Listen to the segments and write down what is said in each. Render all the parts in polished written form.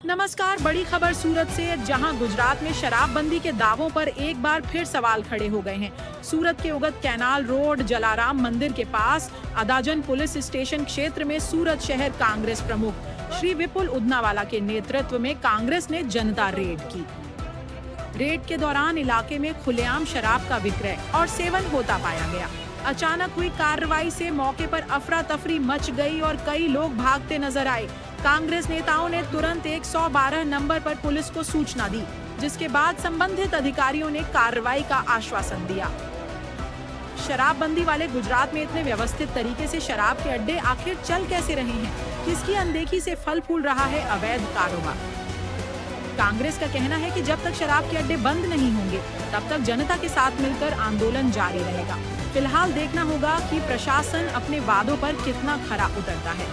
नमस्कार, बड़ी खबर सूरत से, जहां गुजरात में शराबबंदी के दावों पर एक बार फिर सवाल खड़े हो गए हैं। सूरत के उगत कैनाल रोड जलाराम मंदिर के पास अदाजन पुलिस स्टेशन क्षेत्र में सूरत शहर कांग्रेस प्रमुख श्री विपुल उदनावाला के नेतृत्व में कांग्रेस ने जनता रेड की। रेड के दौरान इलाके में खुलेआम शराब का विक्रय और सेवन होता पाया गया। अचानक हुई कार्रवाई से मौके पर अफरा तफरी मच गई और कई लोग भागते नजर आए। कांग्रेस नेताओं ने तुरंत 112 नंबर पर पुलिस को सूचना दी, जिसके बाद संबंधित अधिकारियों ने कार्रवाई का आश्वासन दिया। शराबबंदी वाले गुजरात में इतने व्यवस्थित तरीके से शराब के अड्डे आखिर चल कैसे रहे हैं? किसकी अनदेखी से फल फूल रहा है अवैध कारोबार? कांग्रेस का कहना है कि जब तक शराब के अड्डे बंद नहीं होंगे, तब तक जनता के साथ मिलकर आंदोलन जारी रहेगा। फिलहाल देखना होगा कि प्रशासन अपने वादों पर कितना खरा उतरता है।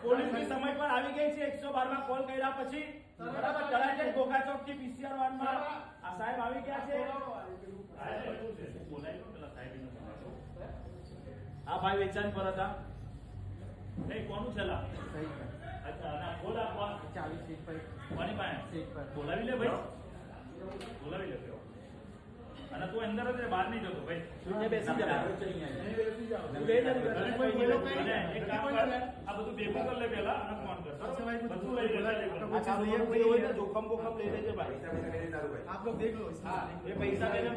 પોલીસ ની સમજ પર આવી ગઈ છે 112 માં કોલ કર્યા પછી બરાબર તળાજા ગોગા ચોક થી પીસીઆર વાન માં આ સાહેબ આવી ગયા છે આ ભાઈ વેચાણ પર હતા એ કોનું છેલા અચ્છા ના બોલા કોણ 40 સીટ પર કોની પાસે સીટ પર બોલાવી લે ભાઈ બોલાવી લે અને તું અંદર જ બહાર નહીં જતો ભાઈ તું બેસી જા બેસી જાઓ તું બે જણ એક કામ કર આ બધું ભેગું કર લે પહેલા અને ફોન કર બધું લઈ લે આ ચાલુ હોય તો જોખમ બોખમ લઈ લેજે ભાઈ आप लोग देख लो ये पैसा देने